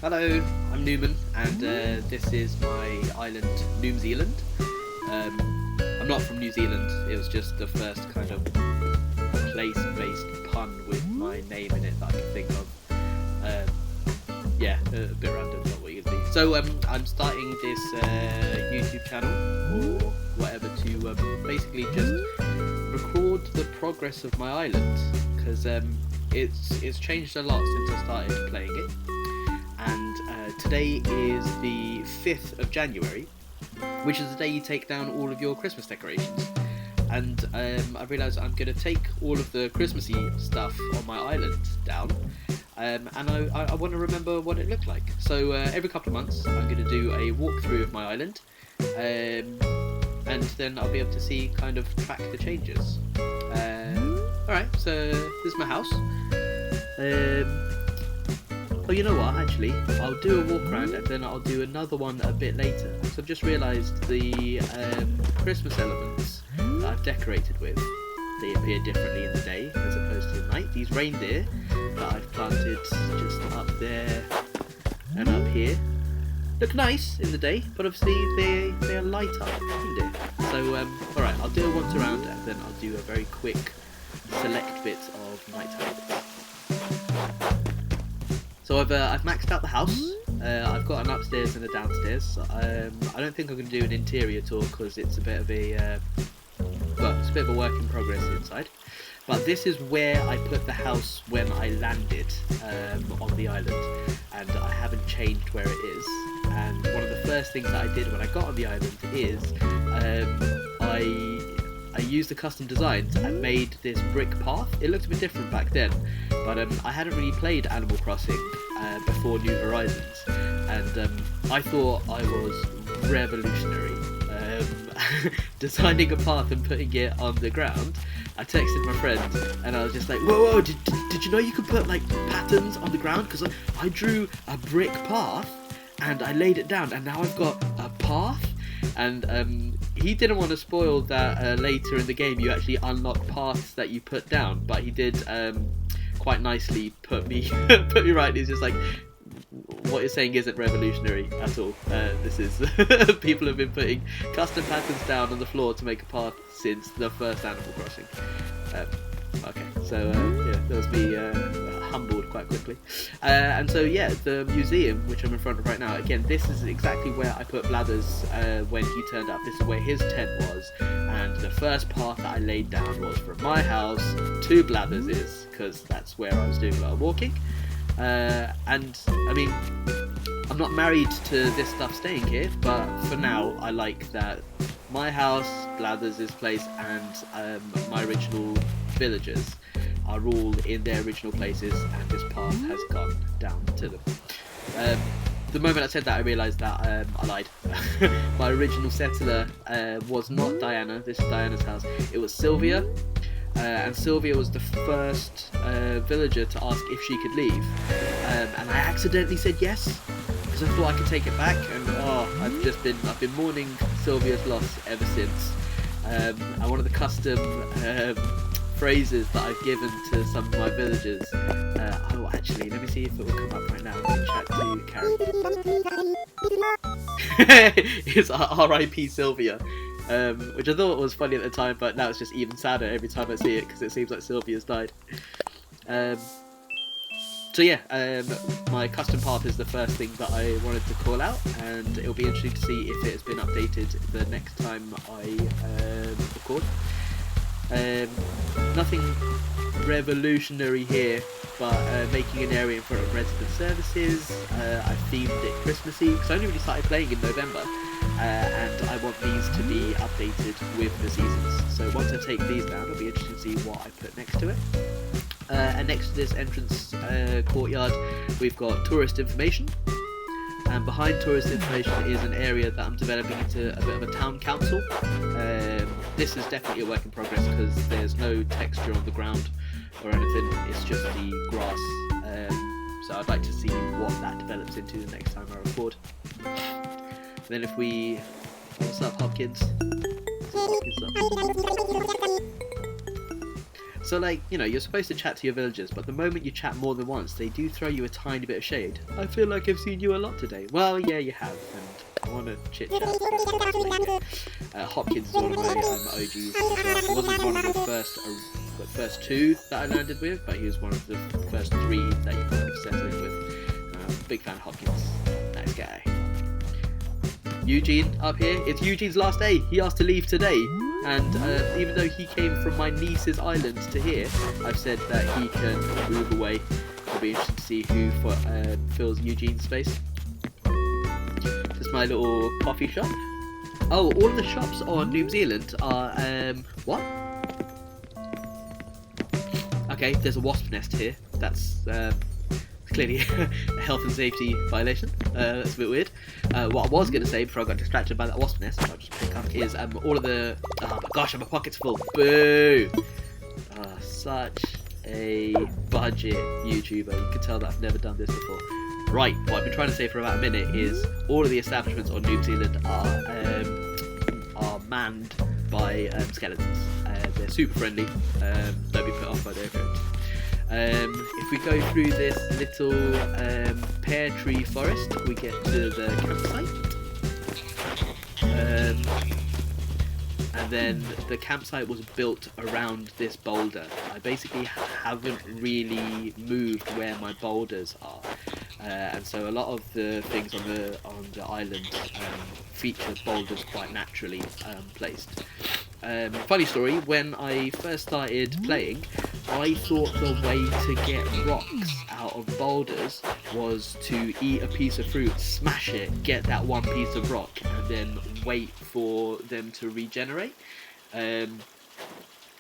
Hello, I'm Newman, and this is my island, New Zealand. I'm not from New Zealand, it was just the first kind of place-based pun with my name in it that I could think of. Yeah, a bit random, not what you'd be. So I'm starting this YouTube channel, or whatever, to basically just record the progress of my island, because it's changed a lot since I started playing it. And today is the 5th of January, which is the day you take down all of your Christmas decorations. And I realised I'm going to take all of the Christmassy stuff on my island down, and I want to remember what it looked like. So every couple of months I'm going to do a walkthrough of my island, and then I'll be able to see, kind of track the changes. Alright, so this is my house. Oh, you know what, actually, I'll do a walk around and then I'll do another one a bit later. So I've just realised the Christmas elements that I've decorated with, they appear differently in the day as opposed to the night. These reindeer that I've planted just up there and up here look nice in the day, but obviously they are light up reindeer. So, alright, I'll do a once around and then I'll do a very quick select bits of nighttime bits. So I've maxed out the house. I've got an upstairs and a downstairs. I don't think I'm going to do an interior tour because it's a bit of a it's a bit of a work in progress inside. But this is where I put the house when I landed on the island, and I haven't changed where it is. And one of the first things that I did when I got on the island is I used the custom designs and made this brick path. It looked a bit different back then, but I hadn't really played Animal Crossing before New Horizons, and I thought I was revolutionary designing a path and putting it on the ground. I texted my friend and I was just like, whoa, did you know you could put like patterns on the ground? Because I drew a brick path and I laid it down and now I've got a path. And he didn't want to spoil that later in the game you actually unlock paths that you put down, but he did quite nicely put me right. He's just like, what you're saying isn't revolutionary at all. This is people have been putting custom patterns down on the floor to make a path since the first Animal Crossing. Okay, so yeah, that was me humbled quite quickly. And so yeah, the museum, which I'm in front of right now, again, this is exactly where I put Blathers when he turned up. This is where his tent was, and the first path that I laid down was from my house to Blathers', because that's where I was doing a lot of walking. And I mean, I'm not married to this stuff staying here, but for now I like that my house, Blathers' place, and my original villagers are all in their original places, and this path has gone down to them. The moment I said that, I realised that I lied. My original settler was not Diana. This is Diana's house. It was Sylvia. And Sylvia was the first villager to ask if she could leave, and I accidentally said yes because I thought I could take it back, and I've been mourning Sylvia's loss ever since. And one of the custom phrases that I've given to some of my villagers, actually, let me see if it will come up right now. Let me chat to Karen. It's R.I.P. Sylvia. Which I thought was funny at the time, but now it's just even sadder every time I see it because it seems like Sylvia's died. So yeah, my custom path is the first thing that I wanted to call out, and it'll be interesting to see if it has been updated the next time I record. Nothing revolutionary here, but making an area in front of resident services. I themed it Christmassy because I only really started playing in November. And I want these to be updated with the seasons. So once I take these down, it'll be interesting to see what I put next to it. And next to this entrance courtyard, we've got tourist information. And behind tourist information is an area that I'm developing into a bit of a town council. This is definitely a work in progress because there's no texture on the ground or anything. It's just the grass. So I'd like to see what that develops into the next time I record. Then if we... What's up, Hopkins? So like, you know, you're supposed to chat to your villagers, but the moment you chat more than once, they do throw you a tiny bit of shade. I feel like I've seen you a lot today. Well, yeah, you have, and I want to chit chat. Hopkins is one of my OGs. He wasn't one of the first two that I landed with, but he was one of the first three that you kind of settled in with. Big fan of Hopkins. Nice guy. Eugene up here. It's Eugene's last day. He asked to leave today. And even though he came from my niece's island to here, I've said that he can move away. It'll be interesting to see who fills Eugene's space. This is my little coffee shop. Oh, all of the shops on New Zealand are, what? Okay, there's a wasp nest here. That's clearly a health and safety violation. That's a bit weird. What I was going to say before I got distracted by that wasp nest, I'll just pick up, is all of the... Oh my gosh, my pocket's full. Boo! Such a budget YouTuber. You can tell that I've never done this before. Right, what I've been trying to say for about a minute is all of the establishments on New Zealand are manned by skeletons. They're super friendly. Don't be put off by their appearance. If we go through this little pear tree forest, we get to the campsite. And then the campsite was built around this boulder. I basically haven't really moved where my boulders are. And so a lot of the things on the island feature boulders quite naturally placed. Funny story, when I first started playing, I thought the way to get rocks out of boulders was to eat a piece of fruit, smash it, get that one piece of rock, and then wait for them to regenerate.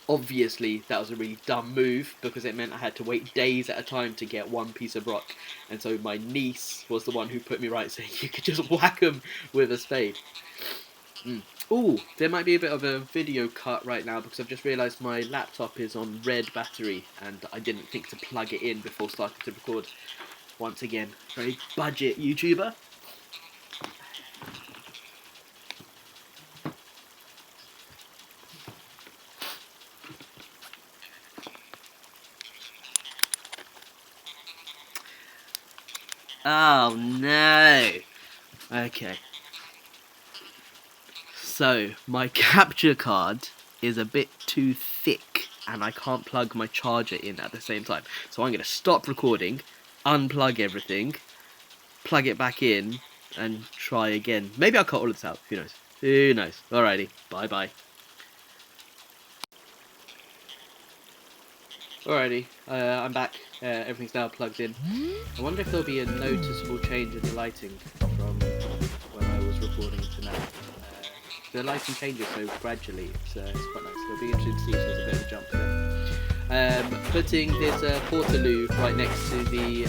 Obviously, that was a really dumb move because it meant I had to wait days at a time to get one piece of rock. And so my niece was the one who put me right, saying you could just whack them with a spade. Ooh, there might be a bit of a video cut right now because I've just realised my laptop is on red battery and I didn't think to plug it in before starting to record. Once again, very budget YouTuber. Oh no! Okay. So, my capture card is a bit too thick and I can't plug my charger in at the same time. So I'm going to stop recording, unplug everything, plug it back in and try again. Maybe I'll cut all of this out. Who knows? Who knows? Alrighty. Bye bye. Alrighty. I'm back. Everything's now plugged in. I wonder if there'll be a noticeable change in the lighting from when I was recording to now. The lighting changes so gradually, it's quite nice. It'll be interesting to see if there's a bit of a jump there. Putting this portaloo right next to the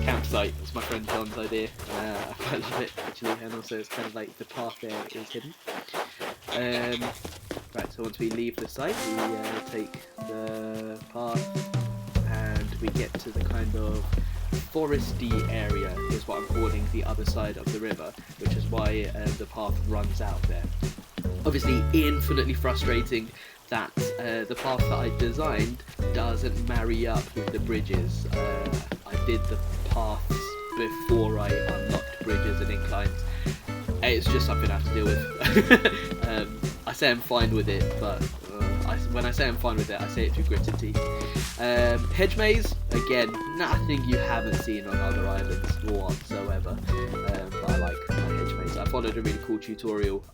campsite was my friend John's idea. I quite love it actually, and also it's kind of like the path there is hidden. Right, so once we leave the site, we take the path and we get to the kind of foresty area is what I'm calling the other side of the river, which is why the path runs out there. Obviously infinitely frustrating that the path that I designed doesn't marry up with the bridges. I did the paths before I unlocked bridges and inclines. It's just something I have to deal with. I say I'm fine with it, but when I say I'm fine with it, I say it through gritted teeth. Hedge maze, again, nothing you haven't seen on other islands whatsoever, but I like my hedge maze. I followed a really cool tutorial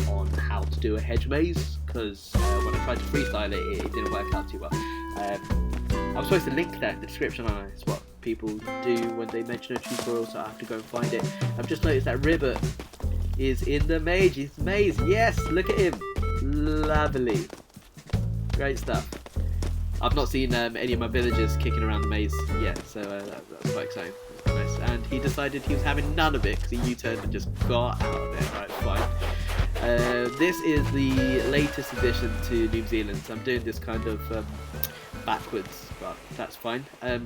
on how to do a hedge maze, because when I tried to freestyle it, it didn't work out too well. I'm supposed to link that in the description, and it's what people do when they mention a tutorial, so I have to go and find it. I've just noticed that Ribbit is in the maze. Yes, look at him. Lovely. Great stuff. I've not seen any of my villagers kicking around the maze yet, so that's quite exciting. Nice. And he decided he was having none of it because he U-turned and just got out of there. Right, fine. This is the latest addition to New Zealand, so I'm doing this kind of backwards, but that's fine. The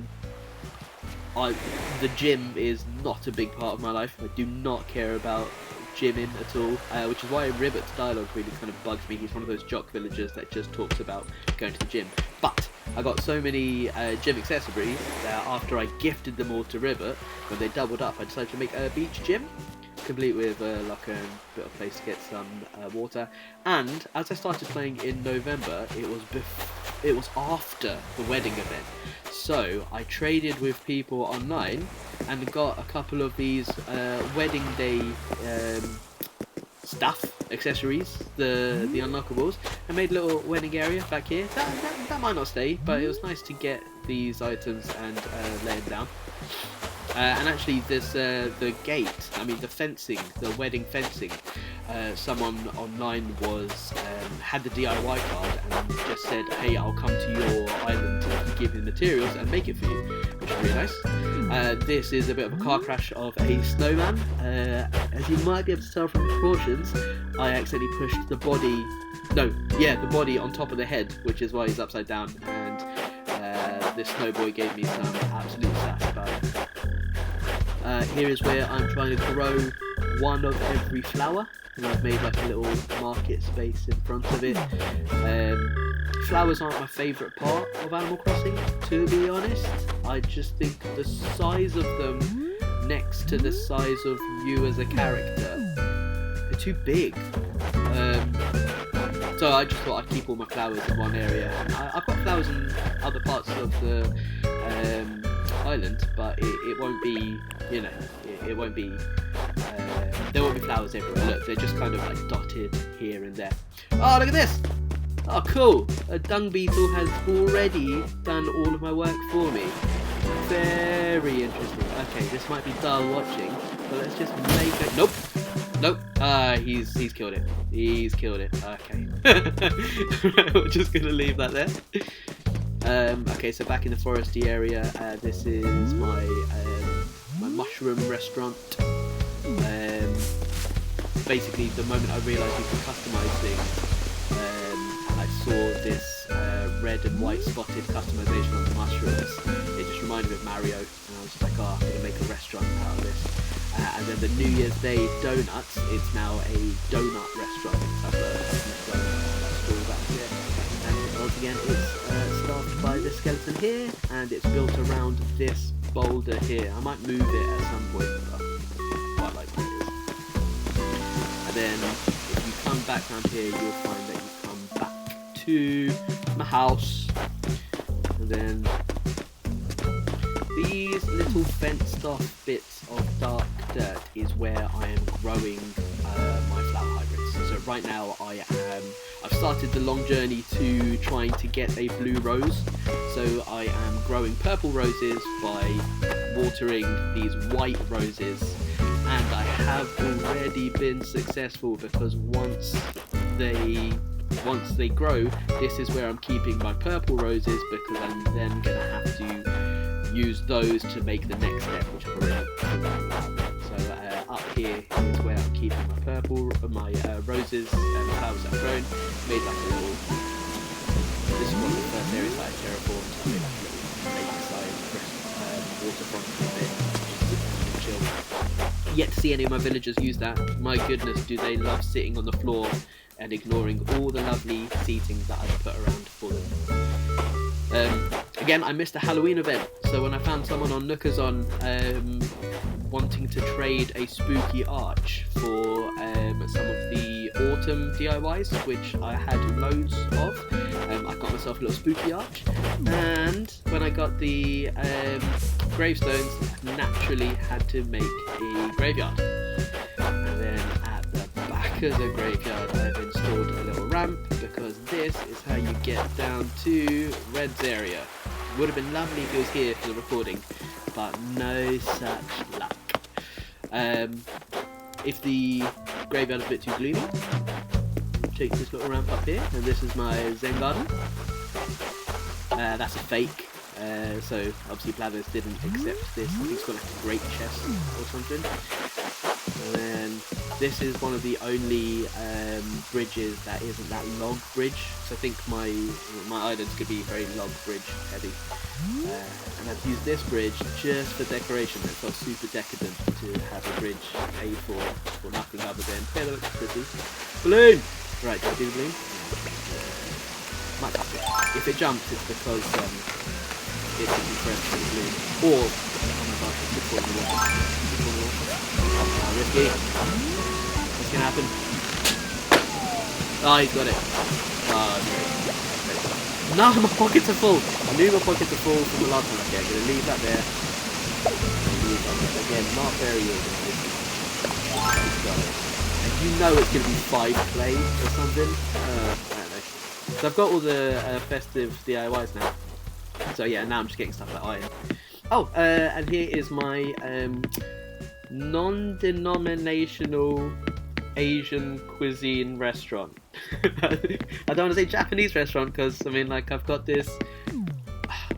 gym is not a big part of my life. I do not care about gym in at all, which is why Ribbit's dialogue really kind of bugs me. He's one of those jock villagers that just talks about going to the gym. But I got so many gym accessories that after I gifted them all to Ribbit, when they doubled up, I decided to make a beach gym, complete with like a bit of place to get some water. And as I started playing in November, it was after the wedding event, so I traded with people online and got a couple of these wedding day stuff, accessories, the unlockables, and made a little wedding area back here. That might not stay, but it was nice to get these items and lay them down. And actually, there's the gate, the fencing, the wedding fencing. Someone online had the DIY card and just said, hey, I'll come to your island if you give me the materials and make it for you, which is really nice. This is a bit of a car crash of a snowman. As you might be able to tell from the proportions, I accidentally pushed the body on top of the head, which is why he's upside down, and this snowboy gave me some absolute sass about it. Here is where I'm trying to grow one of every flower, and I've made like a little market space in front of it. Flowers aren't my favourite part of Animal Crossing, to be honest. I just think the size of them next to the size of you as a character, they're too big. So I just thought I'd keep all my flowers in one area. And I've got flowers in other parts of the island, but it won't be, it won't be, there won't be flowers everywhere. Look, they're just kind of like dotted here and there. Oh, look at this! Oh, cool! A dung beetle has already done all of my work for me. Very interesting. Okay, this might be dull watching, but let's just make it. Nope! He's killed it. He's killed it. Okay. We're just gonna leave that there. Okay, so back in the foresty area, this is my mushroom restaurant. Basically, the moment I realised you could customise things, I saw this red and white spotted customisation on the mushrooms. It just reminded me of Mario, and I was just like, oh, I'm going to make a restaurant out of this. And then the New Year's Day donuts, it's now a donut restaurant. It's up a stall back here. And once again, it's staffed by this skeleton here, and it's built around this boulder here. I might move it at some point, but I quite like where it is. And then, if you come back down here, you'll find that you come back to my house. And then these little fenced off bits of dark dirt is where I am growing my flower hybrids. So right now I've started the long journey to trying to get a blue rose. So I am growing purple roses by watering these white roses, and I have already been successful because once they grow, this is where I'm keeping my purple roses, because I'm then going to have to use those to make the next step, which I've already done. So up here is where I'm keeping my roses and flowers that I've grown. Made like a little, this is one of the first areas that I terraformed, so I made like a little lakeside waterfront bit, just chill. Yet to see any of my villagers use that. My goodness, do they love sitting on the floor and ignoring all the lovely seating that I've put around for them. Again, I missed a Halloween event, so when I found someone on Nookazon wanting to trade a spooky arch for some of the autumn DIYs, which I had loads of, I got myself a little spooky arch, and when I got the gravestones, I naturally had to make a graveyard. And then at the back of the graveyard, I've installed a little ramp, because this is how you get down to Red's area. Would have been lovely if he was here for the recording, but no such luck. If the graveyard is a bit too gloomy, take this little ramp up here, and this is my Zen garden. That's a fake, so obviously Blathers didn't accept this. I think it's got like a great chest or something. And then this is one of the only bridges that isn't that log bridge. So I think my island's could be very log bridge heavy. And I've used this bridge just for decoration. It felt super decadent to have a bridge paid for nothing other than, yeah, that looks pretty. Balloon! Right, do I do the balloon? Might have to. If it jumps, it's because it can be pressed for the balloon. Or, oh my gosh, it's falling in the water. Risky. What's gonna happen? Oh, he's got it. Oh, no. No, my pockets are full. I knew my pockets are full from the last one. Okay, I'm gonna leave that there. Again, not very organised. Got it. And you know it's gonna be 5 clay or something. I don't know. So I've got all the festive DIYs now. So yeah, now I'm just getting stuff like iron. Oh, and here is my non-denominational Asian cuisine restaurant. I don't want to say Japanese restaurant because I mean, like, I've got this.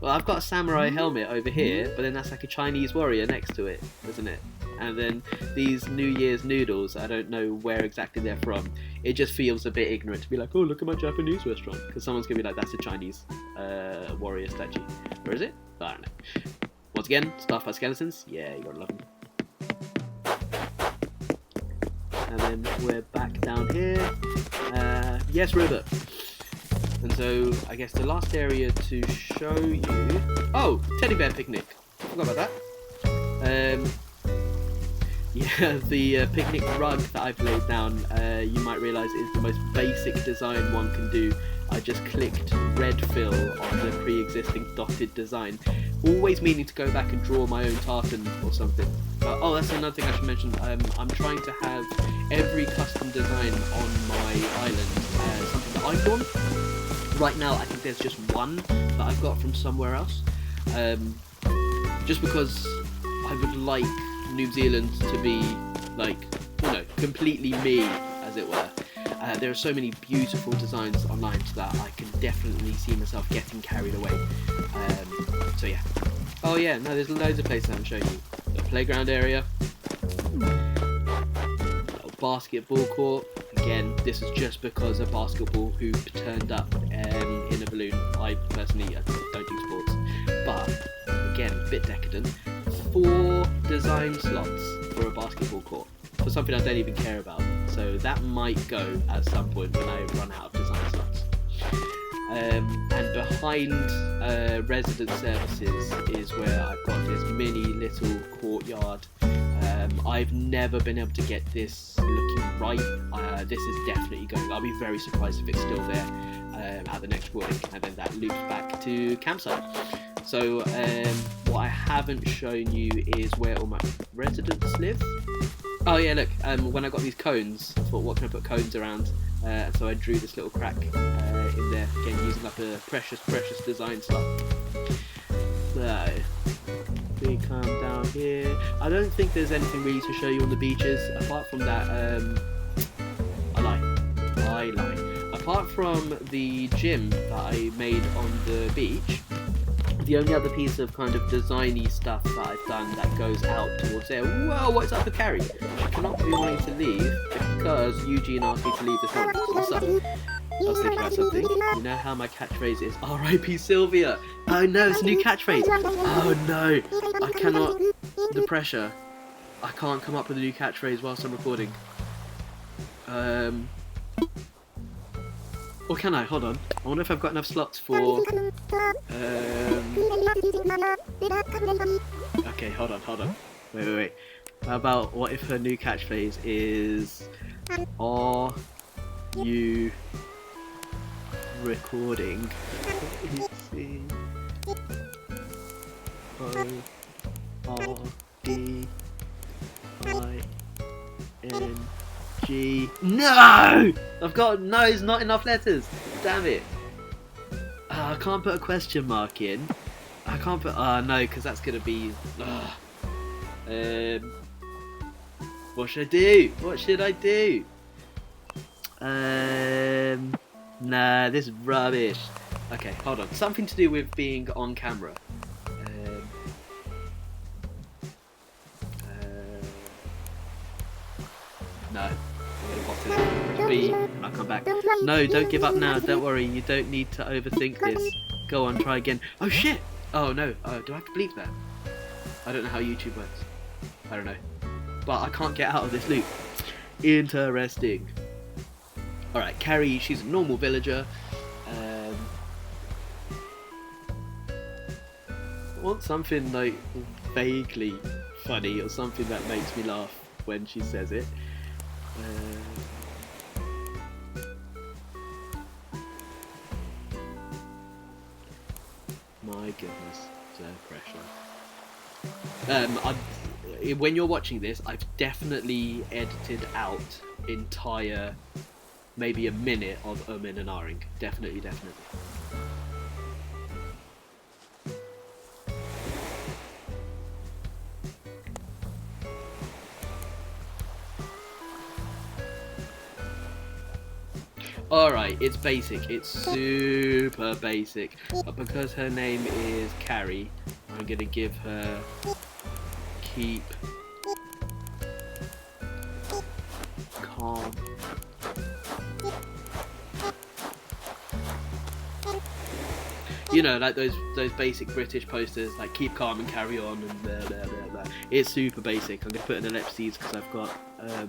Well, I've got a samurai helmet over here, but then that's like a Chinese warrior next to it, isn't it? And then these New Year's noodles, I don't know where exactly they're from. It just feels a bit ignorant to be like, oh, look at my Japanese restaurant, because someone's gonna be like, that's a Chinese warrior statue. Or is it? I don't know. Once again, staffed by skeletons. Yeah, you gotta love them. And then we're back down here. Yes, Robert. And so I guess the last area to show you. Oh, teddy bear picnic. Forgot about that. Yeah, the picnic rug that I've laid down, you might realise is the most basic design one can do. I just clicked red fill on the pre-existing dotted design, always meaning to go back and draw my own tartan or something. Oh, that's another thing I should mention. I'm trying to have every custom design on my island something that I've done. Right now, I think there's just one that I've got from somewhere else. Just because I would like New Zealand to be, like, you know, completely me, as it were. There are so many beautiful designs online so that I can definitely see myself getting carried away. So yeah. Oh yeah, no, there's loads of places I haven't shown you. The playground area. Little basketball court. Again, this is just because a basketball hoop turned up in a balloon. I personally don't do sports. But, again, a bit decadent. 4 design slots for a basketball court. For something I don't even care about. So that might go at some point when I run out of design slots. And behind resident services is where I've got this mini little courtyard. I've never been able to get this looking right. This is definitely going. I'll be very surprised if it's still there at the next recording, and then that loops back to campsite. So what I haven't shown you is where all my residents live. Oh yeah, look, when I got these cones, I thought, what can I put cones around? So I drew this little crack in there, again using up a precious design slot. So, we come down here. I don't think there's anything really to show you on the beaches, apart from that, I lie. Apart from the gym that I made on the beach, the only other piece of kind of designy stuff that I've done that goes out towards there. Whoa, what's up with Carrie? She cannot be wanting to leave because Eugene asked me to leave this morning. What's up? I was thinking about something. You know how my catchphrase is R.I.P. Sylvia? Oh no, it's a new catchphrase. Oh no, I cannot. The pressure. I can't come up with a new catchphrase whilst I'm recording. Or can I? Hold on. I wonder if I've got enough slots for... Okay, hold on. Wait. How about, what if her new catchphrase is... Are you recording? O-R-D-I-N-G. No! I've got no, it's not enough letters. Damn it. I can't put a question mark in. I can't put. No, because that's gonna be. What should I do? Nah, this is rubbish. Okay, hold on. Something to do with being on camera. No. I'm gonna box it. B, and I'll come back. No, don't give up now. Don't worry. You don't need to overthink this. Go on, try again. Oh shit! Oh no. Do I have to bleep that? I don't know how YouTube works. I don't know. But I can't get out of this loop. Interesting. Alright, Carrie, she's a normal villager. I want something like vaguely funny or something that makes me laugh when she says it. My goodness, so pressure. When you're watching this, I've definitely edited out entire, maybe a minute of Umin and Aring. Definitely. Alright, it's basic. It's super basic. But because her name is Carrie, I'm gonna give her keep calm. You know, like those basic British posters, like keep calm and carry on and blah blah blah blah. It's super basic. I'm gonna put in ellipses because I've got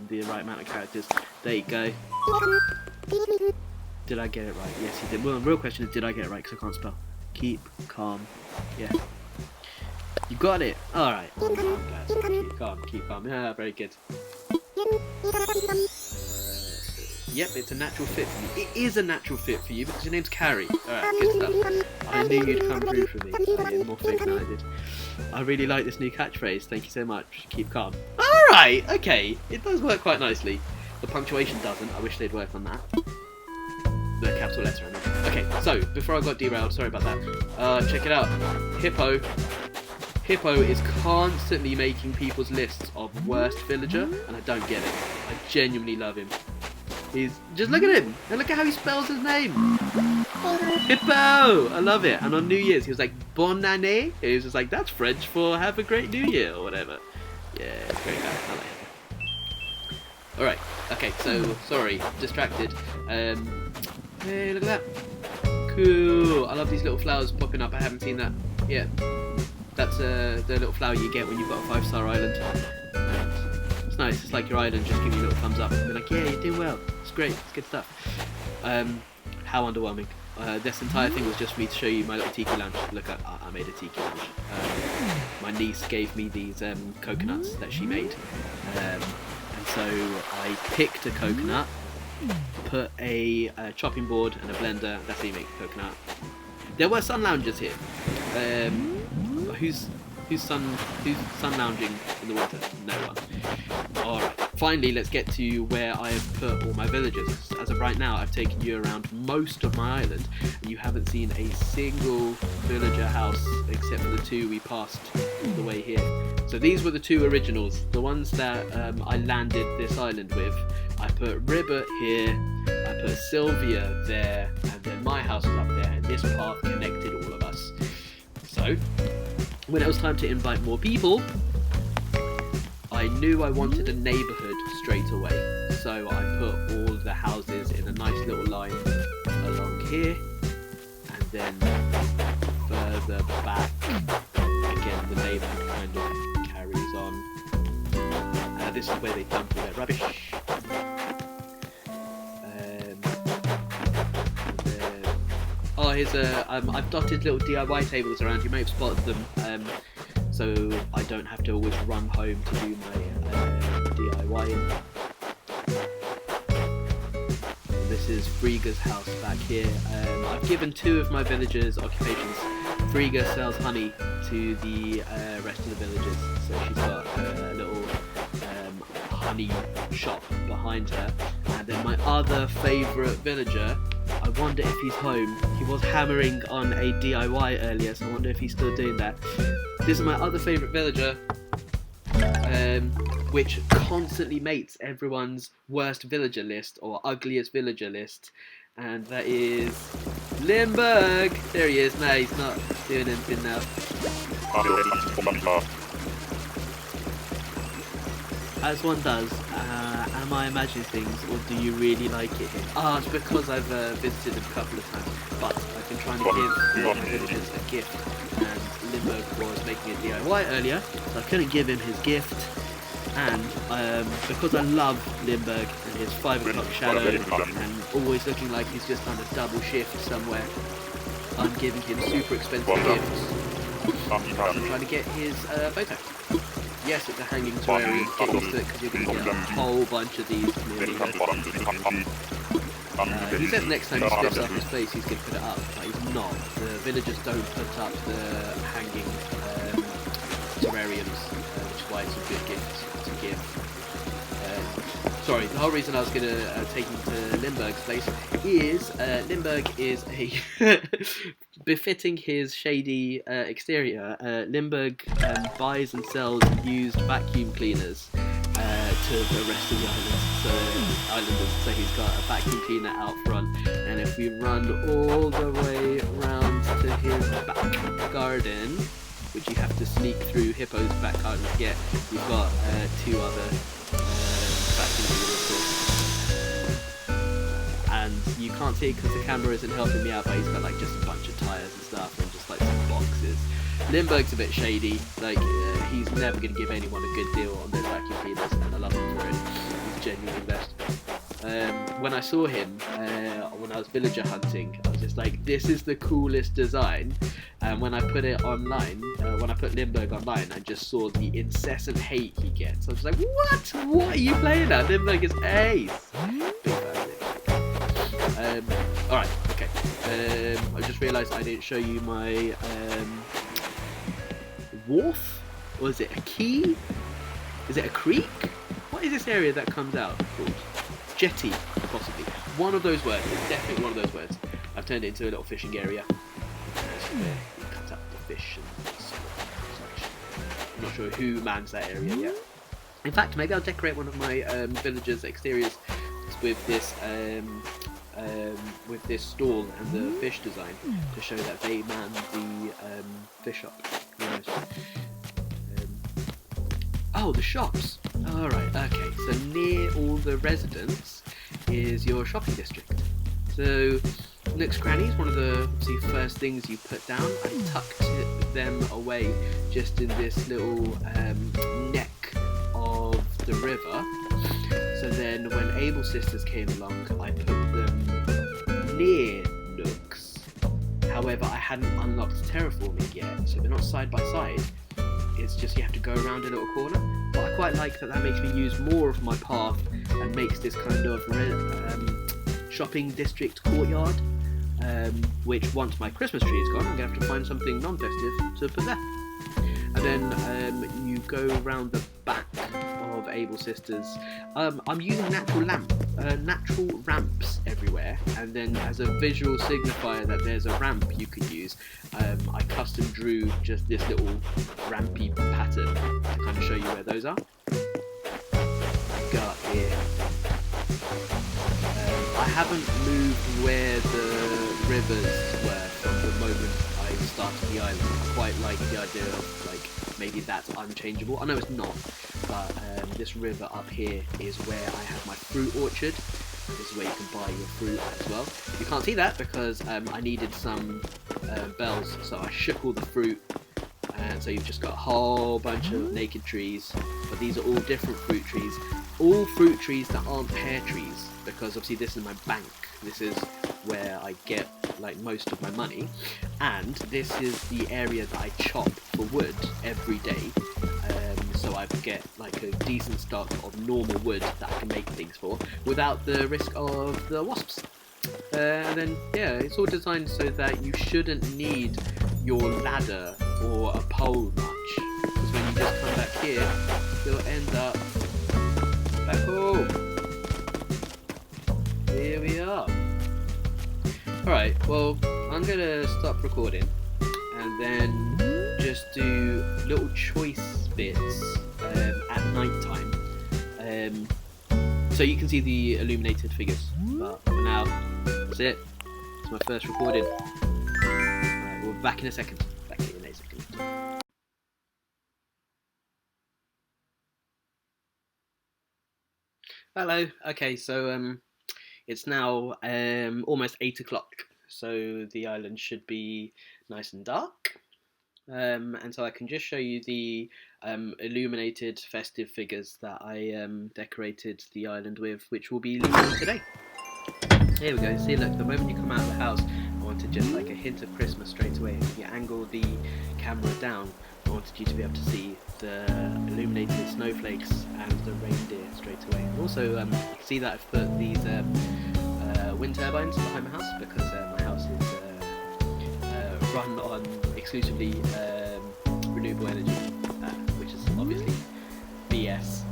the right amount of characters. There you go. Did I get it right? Yes, you did. Well, the real question is, did I get it right? Because I can't spell. Keep calm. Yeah. You got it. All right. I'm glad. Keep calm. Keep calm. Yeah, very good. Yep, it's a natural fit for you. It is a natural fit for you because your name's Carrie. Alright, good stuff. I knew you'd come through for me. I did more fake than I did. I really like this new catchphrase. Thank you so much. Keep calm. Alright, okay. It does work quite nicely. The punctuation doesn't. I wish they'd work on that. The capital letter, I mean. Okay, so, before I got derailed, sorry about that. Check it out. Hippo. Hippo is constantly making people's lists of worst villager, and I don't get it. I genuinely love him. He's just look at him and look at how he spells his name. Hippo! I love it. And on New Year's he was like Bonne année. He was just like, that's French for have a great New Year or whatever. Yeah, it's great guy. I like him. Alright, okay, so sorry, distracted. Hey, look at that. Cool. I love these little flowers popping up. I haven't seen that yet. That's the little flower you get when you've got a 5-star island. It's nice. It's like your island just giving you a little thumbs up and be like, yeah, you're doing well. It's great. It's good stuff. How underwhelming. This entire thing was just for me to show you my little tiki lounge. Look, I made a tiki lounge. My niece gave me these coconuts that she made. And so I picked a coconut, put a chopping board and a blender. That's how you make a coconut. There were sun loungers here. Who's sun lounging in the winter? No one. Alright, finally let's get to where I have put all my villagers. As of right now, I've taken you around most of my island, and you haven't seen a single villager house except for the two we passed all the way here. So these were the two originals, the ones that I landed this island with. I put Ribbit here, I put Sylvia there, and then my house was up there, and this path connected all of us. So, when it was time to invite more people, I knew I wanted a neighbourhood straight away. So I put all the houses in a nice little line along here, and then further back, again the neighbourhood kind of carries on. This is where they dump all their rubbish. Oh, here's I've dotted little DIY tables around. You may have spotted them, so I don't have to always run home to do my DIY. This is Frigga's house back here. I've given two of my villagers occupations. Frigga sells honey to the rest of the villagers, so she's got a little honey shop behind her. And then my other favourite villager, I wonder if he's home. He was hammering on a DIY earlier, so I wonder if he's still doing that. This is my other favourite villager, which constantly mates everyone's worst villager list or ugliest villager list, and that is Limburg. There he is. No, he's not doing anything now. as one does, am I imagining things, or do you really like it here? Ah, it's because I've visited him a couple of times, but I've been trying to give all my villagers a gift, and Limburg was making a DIY earlier, so I couldn't give him his gift, and because I love Limburg and his 5 o'clock shadow, and always looking like he's just done a double shift somewhere, I'm giving him super expensive gifts. I'm trying to get his photo. Yes, it's a hanging terrarium. Get used to it because you're going to get a whole bunch of these. He says next time he splits up his place he's going to put it up, but he's not. The villagers don't put up the hanging terrariums, which is why it's a good gift to give. Sorry, the whole reason I was going to take him to Limburg's place is Limburg is a befitting his shady exterior. Limburg buys and sells used vacuum cleaners to the rest of the islanders. So he's got a vacuum cleaner out front, and if we run all the way round to his back garden, which you have to sneak through Hippo's back garden to get, we've got 2 other vacuum cleaners. And you can't see it because the camera isn't helping me out, but he's got like just a bunch of tyres and stuff and just like some boxes. Limburg's a bit shady, like he's never going to give anyone a good deal on those vacuum cleaners, and I love him for it. He's genuinely the best. When I saw him, when I was villager hunting, I was just like, this is the coolest design. And when I put it online, when I put Limburg online, I just saw the incessant hate he gets. I was like, what? What are you playing at? Limburg is ace. Big fan of Limburg. Alright, okay. I just realised I didn't show you my wharf? Or is it a quay? Is it a creek? What is this area that comes out called? Jetty, possibly. One of those words. It's definitely one of those words. I've turned it into a little fishing area. That's where you cut up the fish and such. I'm not sure who mans that area yet. In fact, maybe I'll decorate one of my villagers' exteriors with this stall and the fish design to show that they man the fish shop. Oh, the shops. Alright, okay. So near all the residents is your shopping district. So nooks crannies, one of the obviously first things you put down. I tucked them away just in this little neck of the river. So then when Able Sisters came along, I put them near nooks. However, I hadn't unlocked terraforming yet, so they're not side by side. It's just you have to go around a little corner. But I quite like that makes me use more of my path and makes this kind of shopping district courtyard, which once my Christmas tree is gone, I'm going to have to find something non-festive to put there. And then you go around the back of Able Sisters. I'm using natural ramps everywhere, and then as a visual signifier that there's a ramp you could use, I custom drew just this little rampy pattern to kind of show you where those are. Got here. I haven't moved where the rivers were from the moment I started the island. I quite like the idea of like maybe that's unchangeable. I know it's not, but this river up here is where I have my fruit orchard. This is where you can buy your fruit as well. You can't see that because I needed some bells, so I shook all the fruit, and so you've just got a whole bunch of naked trees, but these are all different fruit trees. All fruit trees that aren't pear trees, because obviously this is my bank. This is where I get like most of my money, and this is the area that I chop for wood every day. So I get like a decent stock of normal wood that I can make things for without the risk of the wasps. And then yeah, it's all designed so that you shouldn't need your ladder or a pole much, because when you just come back here, you'll end up back home. Here we are. Alright, well, I'm gonna stop recording and then just do little choice bits at night time, so you can see the illuminated figures. But for now, that's it. It's my first recording. Alright, we'll be back in a second. Hello. Okay, so it's now almost 8 o'clock, so the island should be nice and dark. And so I can just show you the illuminated festive figures that I decorated the island with, which will be leaving today. Here we go. See, look, the moment you come out of the house, I wanted just like a hint of Christmas straight away. If you angle the camera down, I wanted you to be able to see the illuminated snowflakes and the reindeer straight away. And also, you can see that I've put these wind turbines behind my house because my house is run on exclusively renewable energy, which is obviously BS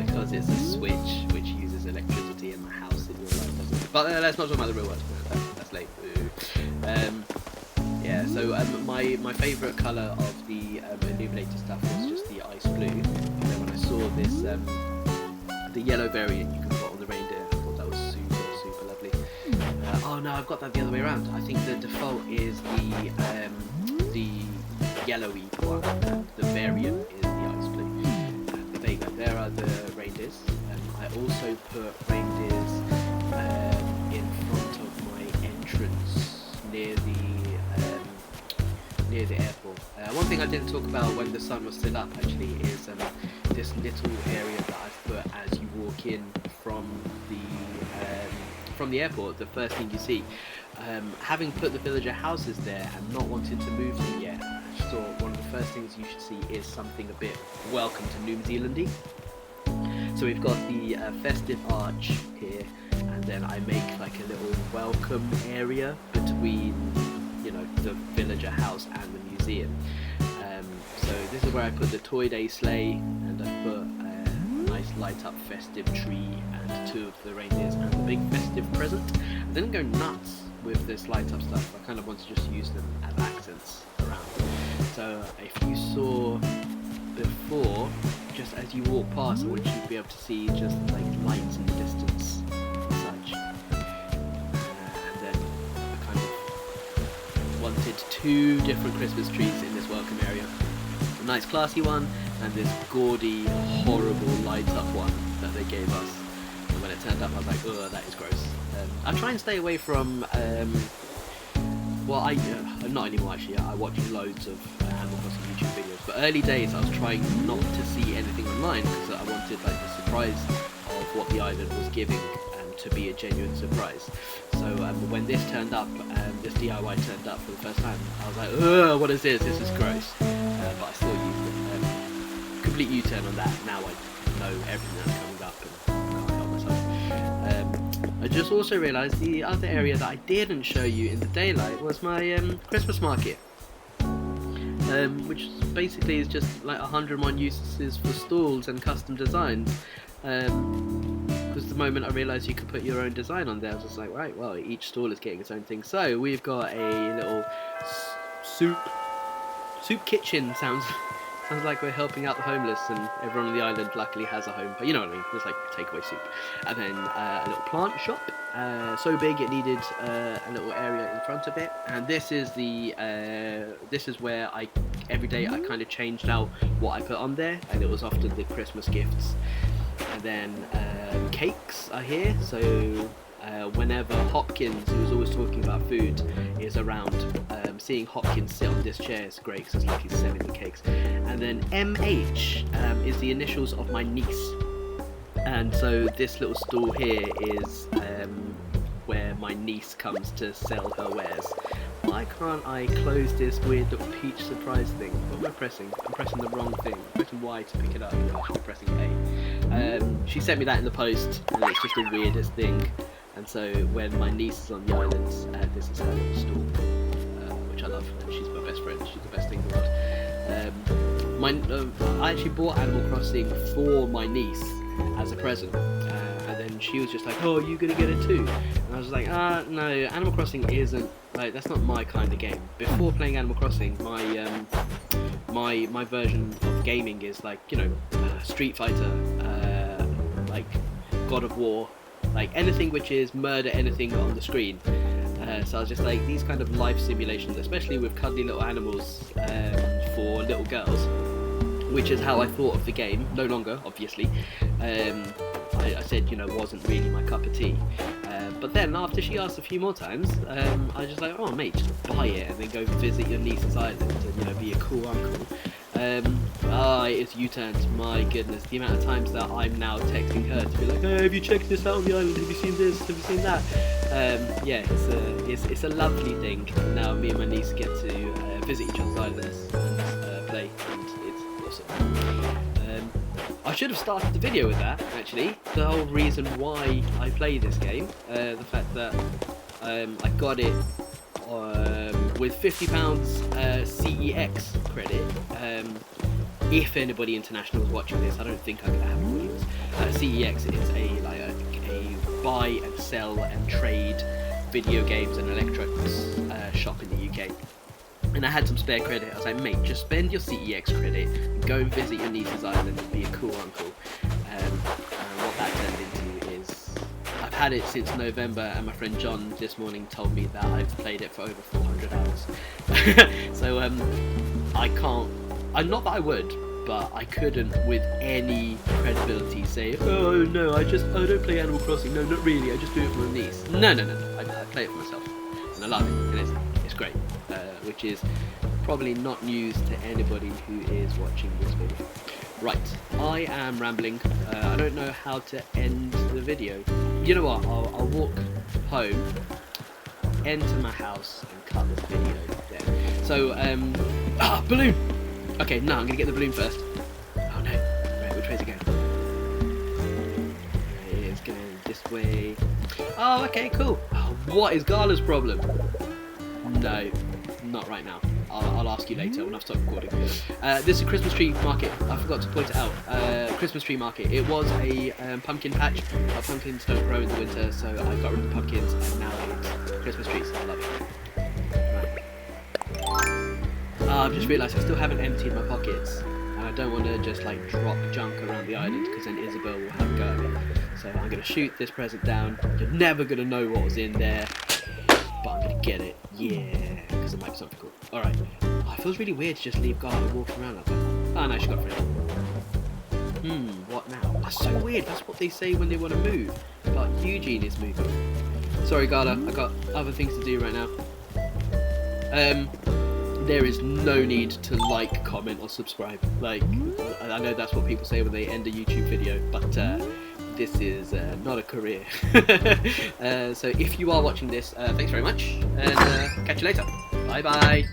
because it's a switch which uses electricity in my house in real life doesn't. But let's not talk about the real world. That's late. Yeah. So my favourite colour of the illuminated stuff was just the ice blue. And then when I saw this the yellow variant you can put on the reindeer, I thought that was super lovely. Oh no, I've got that the other way around. I think the default is the yellowy one, and the variant is the ice blue. But there you go. There are the reindeers. I also put reindeers in front of my entrance near the airport. One thing I didn't talk about when the sun was still up actually is this little area that I've put as you walk in from the airport. The first thing you see, having put the villager houses there and not wanting to move them yet, I just thought one of the first things you should see is something a bit welcome to New Zealandy. So we've got the festive arch here, and then I make like a little welcome area between, you know, the villager house and the museum. So this is where I put the Toy Day sleigh, and I put a nice light up festive tree and two of the reindeers and the big festive present. I didn't go nuts with this light up stuff. I kind of want to just use them as accents around. So if you saw before, just as you walk past, I want you to be able to see just like lights in the distance and such. And then I kind of wanted two different Christmas trees in this welcome area. A nice classy one and this gaudy, horrible light up one that they gave us. And when it turned up I was like, oh, that is gross. I try and stay away from not anymore actually. I watch loads of Animal Crossing YouTube videos, but early days I was trying not to see anything online because I wanted like the surprise of what the island was giving to be a genuine surprise. So when this turned up, this DIY turned up for the first time, I was like, ugh, what is this? This is gross. But I still used it. Complete U-turn on that. Now I know everything that's coming up and can't help myself. I just also realised the other area that I didn't show you in the daylight was my Christmas market, which basically is just like 101 uses for stalls and custom designs. Because the moment I realised you could put your own design on there, I was just like, right, well, each stall is getting its own thing. So we've got a little soup kitchen. Sounds like we're helping out the homeless, and everyone on the island luckily has a home, but you know what I mean, there's like takeaway soup. And then a little plant shop, so big it needed a little area in front of it. And this is where every day I kind of changed out what I put on there, and it was often the Christmas gifts. And then cakes are here, so whenever Hopkins, who was always talking about food, is around, seeing Hopkins sit on this chair is great because it's like he's selling the cakes. And then MH is the initials of my niece, and so this little stall here is where my niece comes to sell her wares. Why can't I close this weird little peach surprise thing? What am I pressing? I'm pressing the wrong thing. I'm pressing Y to pick it up. I'm actually pressing A. She sent me that in the post, and it's just the weirdest thing. And so when my niece is on the island, this is her little stall, which I love. And she's my best friend. She's the best thing in the world. I actually bought Animal Crossing for my niece as a present. And then she was just like, oh, are you going to get it too? And I was like, no, Animal Crossing isn't, like, that's not my kind of game. Before playing Animal Crossing, my version of gaming is like, you know, Street Fighter, like God of War, like anything which is murder anything on the screen. So I was just like, these kind of life simulations, especially with cuddly little animals for little girls, which is how I thought of the game, no longer, obviously. I said, you know, wasn't really my cup of tea. But then after she asked a few more times, I was just like, oh mate, just buy it and then go visit your niece's island and, you know, be a cool uncle. It's U-turns, my goodness, the amount of times that I'm now texting her to be like, hey, have you checked this out on the island, have you seen this, have you seen that? Yeah, it's a lovely thing. Now me and my niece get to visit each other's islands and play, and it's awesome. I should have started the video with that, actually. The whole reason why I play this game, the fact that I got it with £50 CEX credit. If anybody international is watching this, I don't think I'm gonna have volumes. CEX is a buy and sell and trade video games and electronics shop in the UK. And I had some spare credit. I was like, mate, just spend your CEX credit, go and visit your niece's island and be a cool uncle. And what that turned into is, I've had it since November, and my friend John this morning told me that I've played it for over 400 hours. So I can't, not that I would, but I couldn't with any credibility say, oh no, I don't play Animal Crossing, no, not really, I just do it for my niece. No, I play it for myself, and I love it, and it's great. Which is probably not news to anybody who is watching this video. Right, I am rambling. I don't know how to end the video. You know what, I'll walk home, enter my house, and cut this video there. So, balloon! Okay, no, I'm gonna get the balloon first. Oh no, right, which way is it going? It's going this way. Oh, okay, cool. Oh, what is Gala's problem? No. Not right now. I'll ask you later when I've stopped recording. This is a Christmas tree market. I forgot to point it out. Christmas tree market. It was a pumpkin patch. Our pumpkins don't grow in the winter, so I got rid of the pumpkins, and now it's Christmas trees. I love it. Right. I've just realised I still haven't emptied my pockets, and I don't want to just like drop junk around the island because then Isabel will have a go at it. So I'm going to shoot this present down. You're never going to know what was in there, but I'm going to get it. Yeah. Because it might be something cool. Alright. Oh, it feels really weird to just leave Gala walking around like that. Oh no, she got free. What now? That's so weird. That's what they say when they want to move. But Eugene is moving. Sorry, Gala. I got other things to do right now. There is no need to like, comment, or subscribe. Like, I know that's what people say when they end a YouTube video, but this is not a career. So if you are watching this, thanks very much, and catch you later. Bye bye.